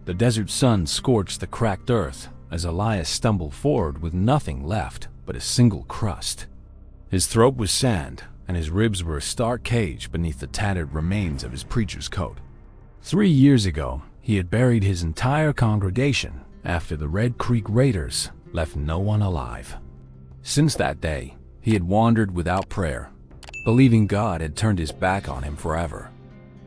The desert sun scorched the cracked earth as Elias stumbled forward with nothing left but a single crust. His throat was sand, and his ribs were a stark cage beneath the tattered remains of his preacher's coat. 3 years ago, he had buried his entire congregation after the Red Creek Raiders left no one alive. Since that day, he had wandered without prayer, believing God had turned his back on him forever.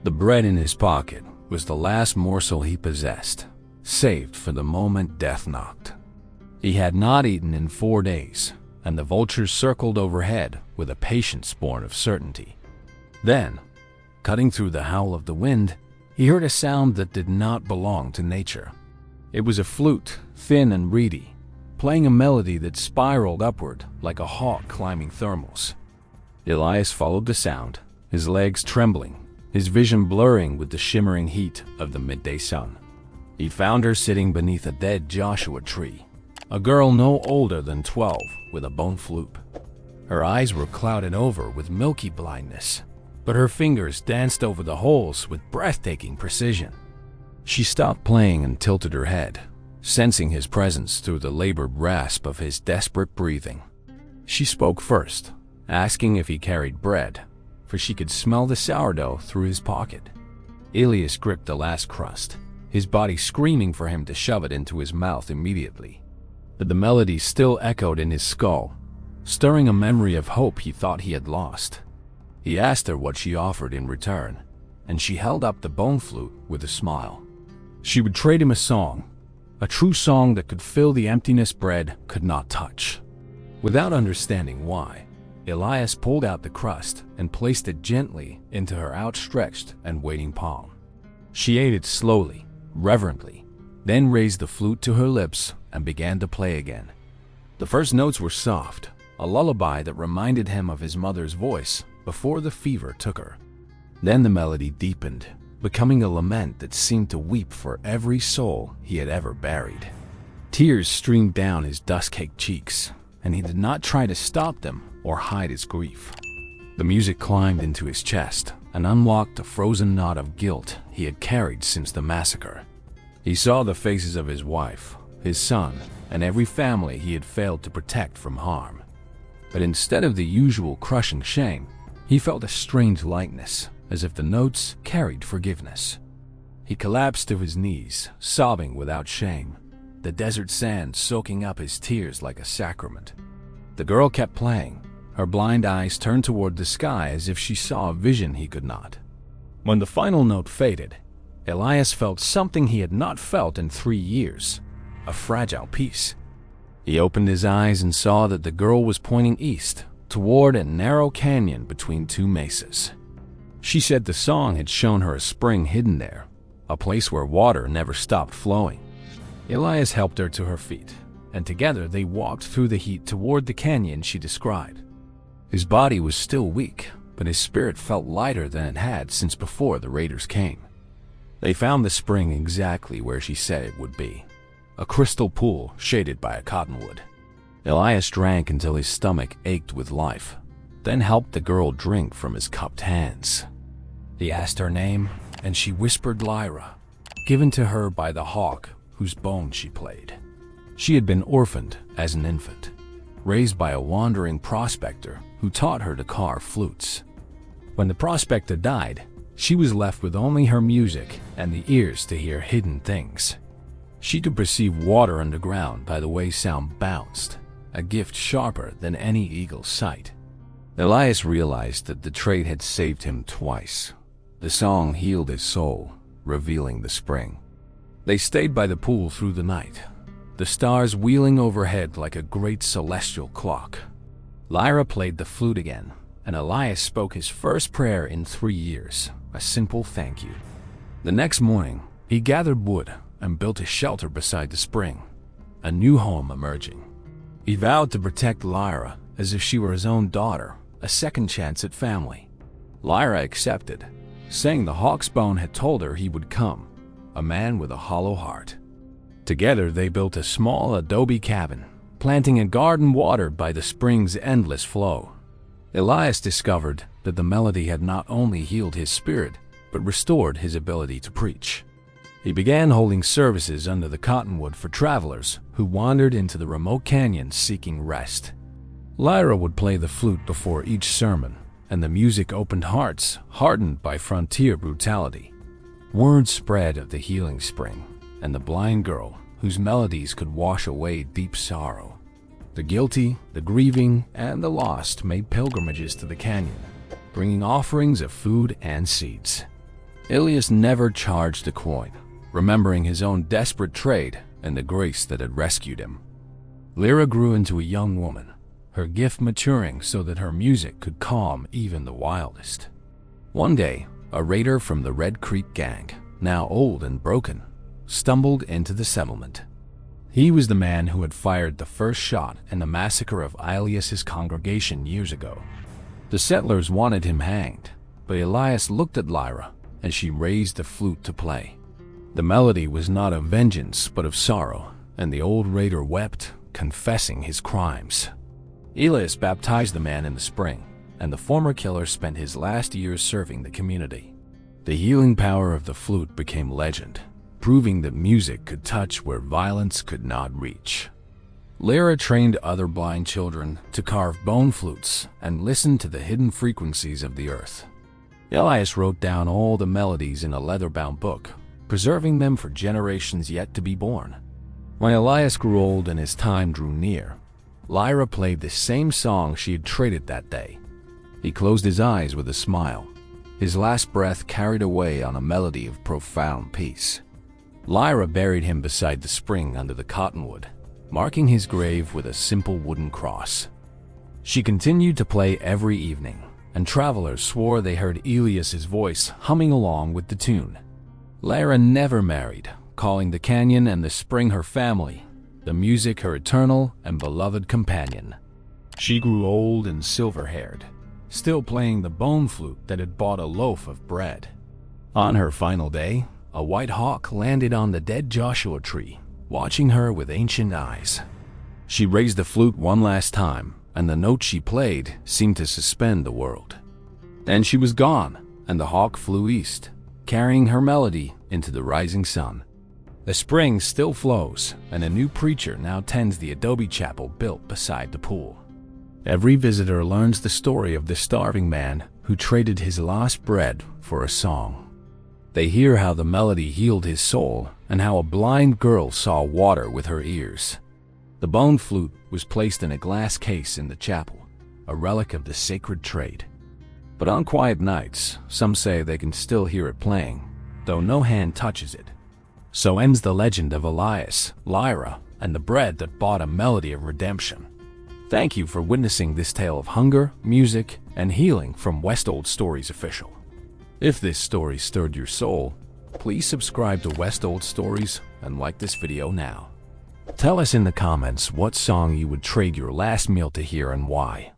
The bread in his pocket was the last morsel he possessed, saved for the moment death knocked. He had not eaten in 4 days, and the vultures circled overhead with a patience born of certainty. Then, cutting through the howl of the wind, he heard a sound that did not belong to nature. It was a flute, thin and reedy, playing a melody that spiraled upward like a hawk climbing thermals. Elias followed the sound, his legs trembling, his vision blurring with the shimmering heat of the midday sun. He found her sitting beneath a dead Joshua tree, a girl no older than 12 with a bone flute. Her eyes were clouded over with milky blindness, but her fingers danced over the holes with breathtaking precision. She stopped playing and tilted her head, sensing his presence through the labored rasp of his desperate breathing. She spoke first, asking if he carried bread, for she could smell the sourdough through his pocket. Elias gripped the last crust, his body screaming for him to shove it into his mouth immediately. But the melody still echoed in his skull, stirring a memory of hope he thought he had lost. He asked her what she offered in return, and she held up the bone flute with a smile. She would trade him a true song that could fill the emptiness bread could not touch. Without understanding why, Elias pulled out the crust and placed it gently into her outstretched and waiting palm. She ate it slowly, reverently, then raised the flute to her lips and began to play again. The first notes were soft, a lullaby that reminded him of his mother's voice before the fever took her. Then the melody deepened, becoming a lament that seemed to weep for every soul he had ever buried. Tears streamed down his dust-caked cheeks, and he did not try to stop them or hide his grief. The music climbed into his chest and unlocked a frozen knot of guilt he had carried since the massacre. He saw the faces of his wife, his son, and every family he had failed to protect from harm. But instead of the usual crushing shame, he felt a strange lightness, as if the notes carried forgiveness. He collapsed to his knees, sobbing without shame, the desert sand soaking up his tears like a sacrament. The girl kept playing, her blind eyes turned toward the sky as if she saw a vision he could not. When the final note faded, Elias felt something he had not felt in 3 years, a fragile peace. He opened his eyes and saw that the girl was pointing east, toward a narrow canyon between 2 mesas. She said the song had shown her a spring hidden there, a place where water never stopped flowing. Elias helped her to her feet, and together they walked through the heat toward the canyon she described. His body was still weak, but his spirit felt lighter than it had since before the raiders came. They found the spring exactly where she said it would be, a crystal pool shaded by a cottonwood. Elias drank until his stomach ached with life, then helped the girl drink from his cupped hands. He asked her name, and she whispered Lyra, given to her by the hawk whose bone she played. She had been orphaned as an infant, raised by a wandering prospector who taught her to carve flutes. When the prospector died, she was left with only her music and the ears to hear hidden things. She could perceive water underground by the way sound bounced, a gift sharper than any eagle's sight. Elias realized that the trait had saved him twice. The song healed his soul, revealing the spring. They stayed by the pool through the night, the stars wheeling overhead like a great celestial clock. Lyra played the flute again, and Elias spoke his first prayer in 3 years, a simple thank you. The next morning, he gathered wood and built a shelter beside the spring, a new home emerging. He vowed to protect Lyra as if she were his own daughter, a second chance at family. Lyra accepted, saying the hawk's bone had told her he would come, a man with a hollow heart. Together they built a small adobe cabin, planting a garden watered by the spring's endless flow. Elias discovered that the melody had not only healed his spirit, but restored his ability to preach. He began holding services under the cottonwood for travelers who wandered into the remote canyons seeking rest. Lyra would play the flute before each sermon, and the music opened hearts hardened by frontier brutality. Word spread of the healing spring and the blind girl whose melodies could wash away deep sorrow. The guilty, the grieving, and the lost made pilgrimages to the canyon, bringing offerings of food and seeds. Elias never charged a coin, remembering his own desperate trade and the grace that had rescued him. Lyra grew into a young woman, her gift maturing so that her music could calm even the wildest. One day, a raider from the Red Creek gang, now old and broken, stumbled into the settlement. He was the man who had fired the first shot in the massacre of Elias's congregation years ago. The settlers wanted him hanged, but Elias looked at Lyra as she raised the flute to play. The melody was not of vengeance but of sorrow, and the old raider wept, confessing his crimes. Elias baptized the man in the spring, and the former killer spent his last years serving the community. The healing power of the flute became legend, proving that music could touch where violence could not reach. Lyra trained other blind children to carve bone flutes and listen to the hidden frequencies of the earth. Elias wrote down all the melodies in a leather-bound book, preserving them for generations yet to be born. When Elias grew old and his time drew near, Lyra played the same song she had traded that day. He closed his eyes with a smile, his last breath carried away on a melody of profound peace. Lyra buried him beside the spring under the cottonwood, marking his grave with a simple wooden cross. She continued to play every evening, and travelers swore they heard Elias's voice humming along with the tune. Lyra never married, calling the canyon and the spring her family, the music her eternal and beloved companion. She grew old and silver-haired, still playing the bone flute that had bought a loaf of bread. On her final day, a white hawk landed on the dead Joshua tree, watching her with ancient eyes. She raised the flute one last time, and the note she played seemed to suspend the world. Then she was gone, and the hawk flew east, carrying her melody into the rising sun. The spring still flows, and a new preacher now tends the adobe chapel built beside the pool. Every visitor learns the story of the starving man who traded his lost bread for a song. They hear how the melody healed his soul and how a blind girl saw water with her ears. The bone flute was placed in a glass case in the chapel, a relic of the sacred trade. But on quiet nights, some say they can still hear it playing, though no hand touches it. So ends the legend of Elias, Lyra, and the bread that bought a melody of redemption. Thank you for witnessing this tale of hunger, music, and healing from West Old Stories Official. If this story stirred your soul, please subscribe to West Old Stories and like this video now. Tell us in the comments what song you would trade your last meal to hear and why.